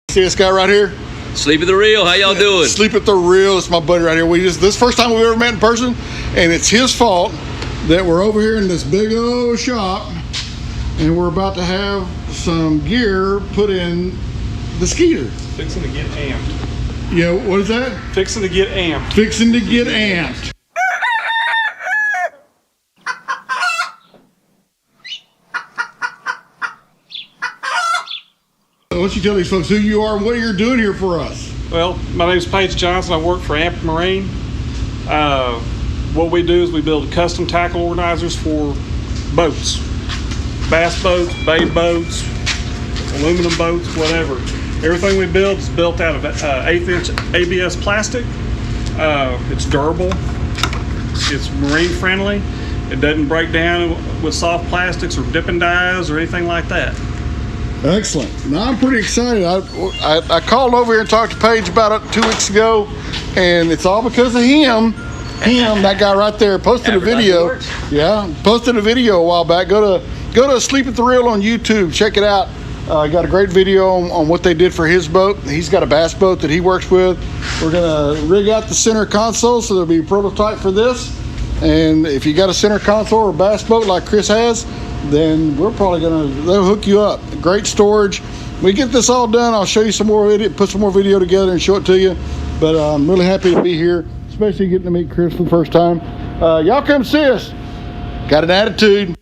See this guy right here? Sleep at the Reel. How y'all doing? Sleep at the Reel. It's my buddy right here. This is the first time we've ever met in person, and it's his fault that we're over here in this big old shop, and we're about to have some gear put in the Skeeter. Fixing to get amped. Yeah, what is that? Fixing to get amped. Fixing to get amped. Why don't you tell these folks who you are and what you're doing here for us? Well, my name is Paige Johnson. I work for AMPD Marine. What we do is we build custom tackle organizers for boats. Bass boats, bay boats, aluminum boats, whatever. Everything we build is built out of 1/8" ABS plastic. It's durable. It's marine friendly. It doesn't break down with soft plastics or dipping dyes or anything like that. Excellent. Now I'm pretty excited. I called over here and talked to Paige about it 2 weeks ago, and it's all because of him. That guy right there, posted a video. Yeah, posted a video a while back. Go to Sleep at the Reel on YouTube. Check it out. Got a great video on what they did for his boat. He's got a bass boat that he works with. We're gonna rig out the center console, so there'll be a prototype for this. And if you got a center console or a bass boat like Chris has, then we're probably they'll hook you up. Great storage. We get this all done, I'll show you some more video, put some more video together and show it to you. But I'm really happy to be here, especially getting to meet Chris for the first time. Y'all come see us. Got an attitude.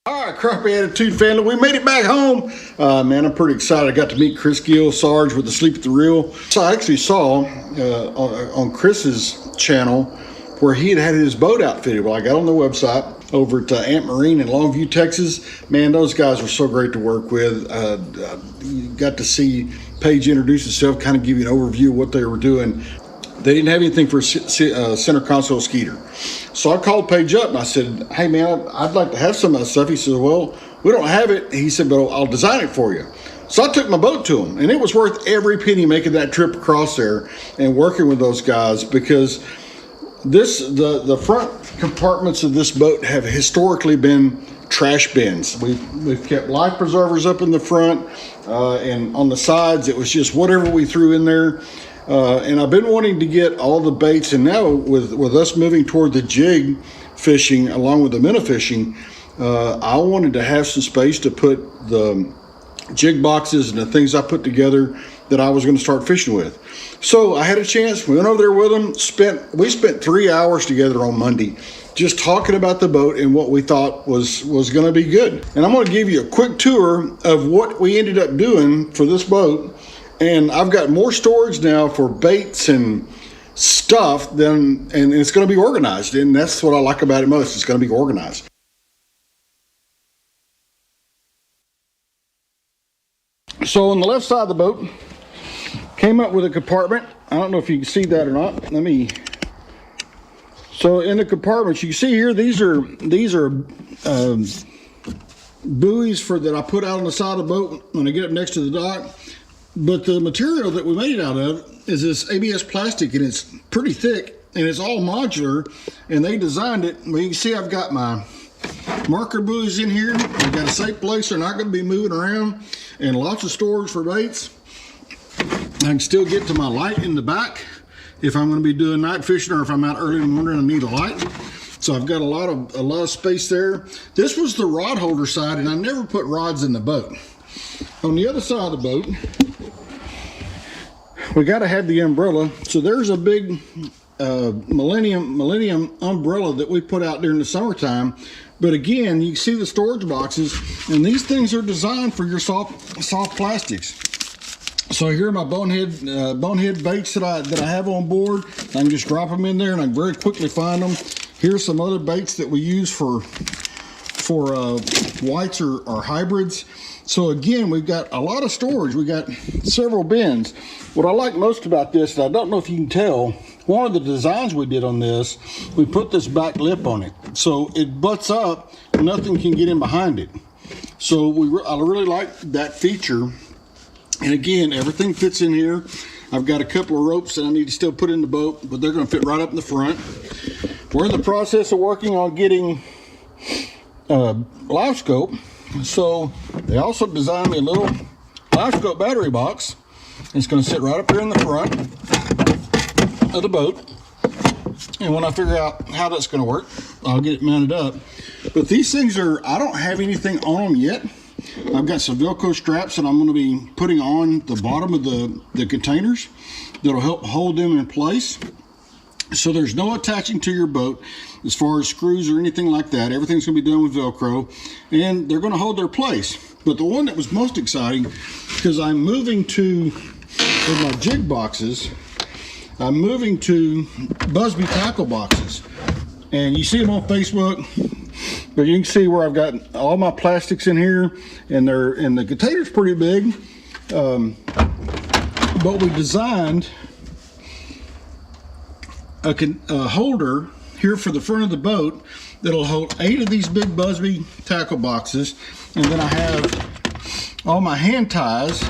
All right, Crappie Attitude family, we made it back home. Man, I'm pretty excited. I got to meet Chris Gill, Sarge with the Sleep at the Reel. So I actually saw on Chris's channel where he had his boat outfitted. Well, I got on the website over at AMPD Marine in Longview, Texas. Man, those guys were so great to work with. You got to see Paige introduce herself, kind of give you an overview of what they were doing. They didn't have anything for a center console Skeeter. So I called Paige up and I said, hey man, I'd like to have some of that stuff. He said, well, we don't have it. He said, but I'll design it for you. So I took my boat to him, and it was worth every penny making that trip across there and working with those guys, because the front compartments of this boat have historically been trash bins. We've kept life preservers up in the front, and on the sides it was just whatever we threw in there. And I've been wanting to get all the baits, and now with us moving toward the jig fishing along with the minnow fishing, I wanted to have some space to put the jig boxes and the things I put together that I was going to start fishing with. So I had a chance. We went over there with them. We spent 3 hours together on Monday just talking about the boat and what we thought was going to be good. And I'm going to give you a quick tour of what we ended up doing for this boat. And I've got more storage now for baits and stuff and it's going to be organized. And that's what I like about it most. It's going to be organized. So on the left side of the boat, came up with a compartment. I don't know if you can see that or not. So in the compartments, you can see here, these are buoys that I put out on the side of the boat when I get up next to the dock. But the material that we made it out of is this ABS plastic, and it's pretty thick, and it's all modular, and they designed it. Well, you can see I've got my marker buoys in here. I've got a safe place. They're not going to be moving around, and lots of storage for baits. I can still get to my light in the back if I'm going to be doing night fishing, or if I'm out early in the morning and I need a light. So I've got a lot of space there. This was the rod holder side, and I never put rods in the boat. On the other side of the boat, we got to have the umbrella. So there's a big Millennium umbrella that we put out during the summertime. But again, you can see the storage boxes, and these things are designed for your soft plastics. So here are my bonehead baits that I have on board. I can just drop them in there and I can very quickly find them. Here's some other baits that we use for whites or hybrids. So again, we've got a lot of storage. We got several bins. What I like most about this, and I don't know if you can tell, one of the designs we did on this, we put this back lip on it. So it butts up, nothing can get in behind it. So I really like that feature. And again, everything fits in here. I've got a couple of ropes that I need to still put in the boat, but they're gonna fit right up in the front. We're in the process of working on getting live scope So they also designed me a little live-scope battery box. It's going to sit right up here in the front of the boat. And when I figure out how that's going to work, I'll get it mounted up. But these things are, I don't have anything on them yet. I've got some Velcro straps that I'm going to be putting on the bottom of the containers that'll help hold them in place. So there's no attaching to your boat as far as screws or anything like that. Everything's going to be done with Velcro, and they're going to hold their place. But the one that was most exciting, because I'm moving to, with my jig boxes, I'm moving to Busby tackle boxes. And you see them on Facebook, but you can see where I've got all my plastics in here, and the container's pretty big. But we designed a holder here for the front of the boat that'll hold 8 of these big Busby tackle boxes, and then I have all my hand ties.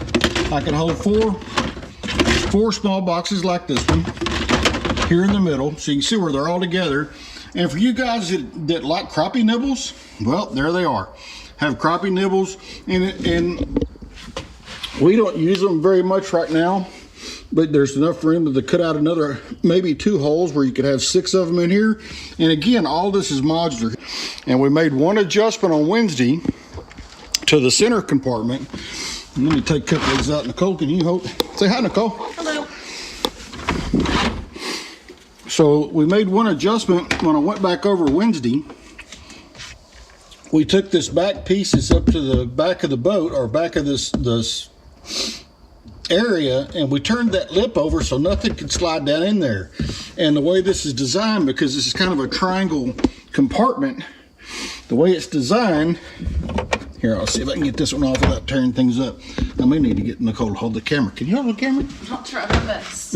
I can hold four small boxes like this one here in the middle, so you can see where they're all together. And for you guys that like crappie nibbles, well, there they are. Have crappie nibbles, and we don't use them very much right now, but there's enough room to cut out another, maybe 2 holes where you could have 6 of them in here. And again, all this is modular. And we made one adjustment on Wednesday to the center compartment. And let me take a couple of these out. Nicole, can you hold? Say hi, Nicole. Hello. So we made one adjustment when I went back over Wednesday. We took this back pieces up to the back of the boat, or back of this area, and we turned that lip over so nothing could slide down in there. And the way this is designed, because this is kind of a triangle compartment, the way it's designed, here, I'll see if I can get this one off without tearing things up. I may need to get Nicole to hold the camera. Can you hold the camera? I'll try my best.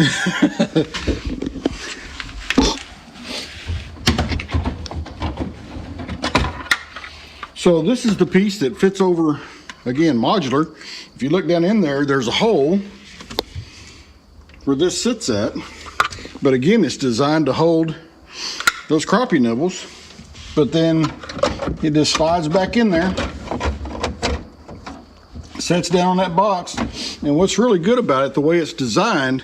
So this is the piece that fits over, again, modular. If you look down in there, there's a hole where this sits at. But again, it's designed to hold those crappie nibbles. But then it just slides back in there, sets down on that box. And what's really good about it, the way it's designed,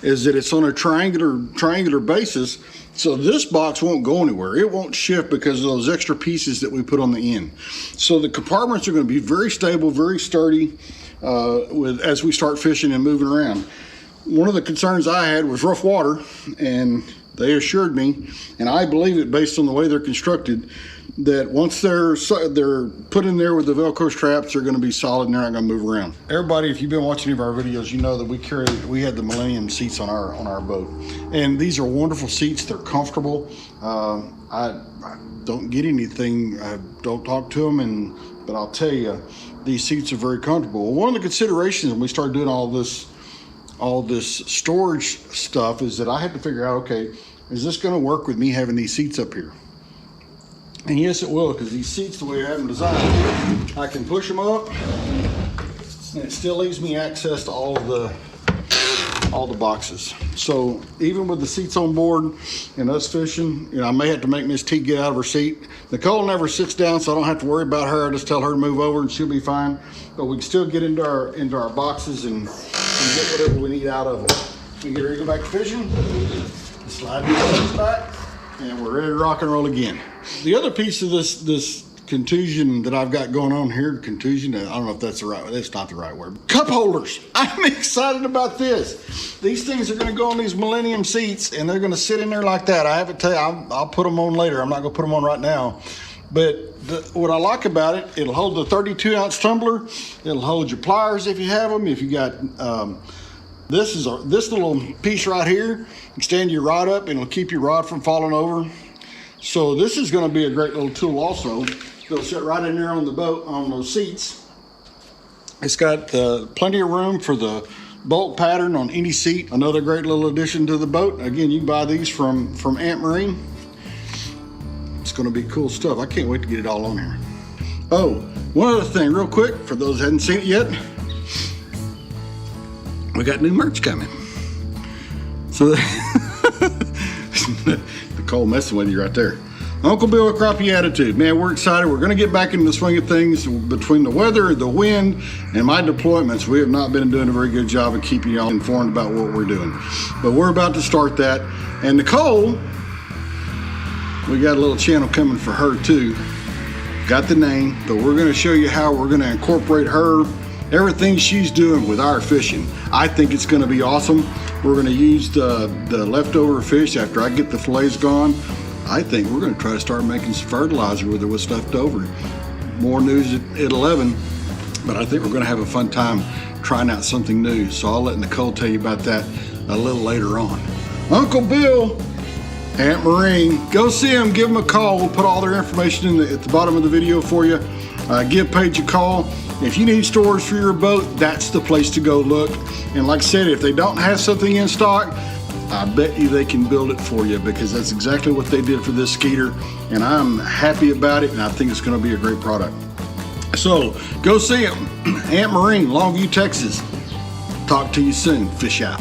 is that it's on a triangular basis. So this box won't go anywhere. It won't shift because of those extra pieces that we put on the end. So the compartments are going to be very stable, very sturdy as we start fishing and moving around. One of the concerns I had was rough water, and they assured me, and I believe it based on the way they're constructed, that once they're put in there with the Velcro straps, they're going to be solid and they're not going to move around. Everybody, if you've been watching any of our videos, you know that we had the Millennium seats on our boat, and these are wonderful seats. They're comfortable. I don't get anything. I don't talk to them, but I'll tell you, these seats are very comfortable. One of the considerations when we started doing all this storage stuff is that I had to figure out, okay, is this going to work with me having these seats up here? And yes, it will, because these seats, the way I have them designed, I can push them up, and it still leaves me access to all the boxes. So even with the seats on board and us fishing, I may have to make Miss T get out of her seat. Nicole never sits down, so I don't have to worry about her. I just tell her to move over, and she'll be fine. But we can still get into our boxes and get whatever we need out of them. We get ready to go back to fishing, slide these things back, and we're ready to rock and roll again. The other piece of this contusion that I've got going on here, contusion, I don't know if that's the right word, that's not the right word. Cup holders. I'm excited about this. These things are going to go on these Millennium seats, and they're going to sit in there like that. I have to tell you, I'll put them on later. I'm not going to put them on right now. But what I like about it, it'll hold the 32-ounce tumbler. It'll hold your pliers if you have them. If you got this little piece right here, extend your rod up, and it'll keep your rod from falling over. So this is going to be a great little tool also. It'll sit right in there on the boat, on those seats. It's got plenty of room for the bolt pattern on any seat. Another great little addition to the boat. Again, you can buy these from Ant Marine. It's going to be cool stuff. I can't wait to get it all on here. Oh, one other thing real quick, for those who haven't seen it yet, we got new merch coming. So Nicole messing with you right there. Uncle Bill at Crappie Attitude. Man, we're excited. We're going to get back into the swing of things. Between the weather, the wind, and my deployments, we have not been doing a very good job of keeping y'all informed about what we're doing. But we're about to start that. And Nicole, we got a little channel coming for her too. Got the name, but we're going to show you how we're going to incorporate her, everything she's doing with our fishing. I think it's going to be awesome. We're going to use the leftover fish after I get the fillets gone. I think we're going to try to start making some fertilizer with what's left over. More news at 11, but I think we're going to have a fun time trying out something new. So I'll let Nicole tell you about that a little later on. Uncle Bill, Aunt Marine, go see him, give him a call. We'll put all their information at the bottom of the video for you. Give Paige a call. If you need storage for your boat, that's the place to go look. And like I said, if they don't have something in stock, I bet you they can build it for you, because that's exactly what they did for this Skeeter, and I'm happy about it, and I think it's going to be a great product. So go see them. Aunt Marine, Longview, Texas. Talk to you soon. Fish out.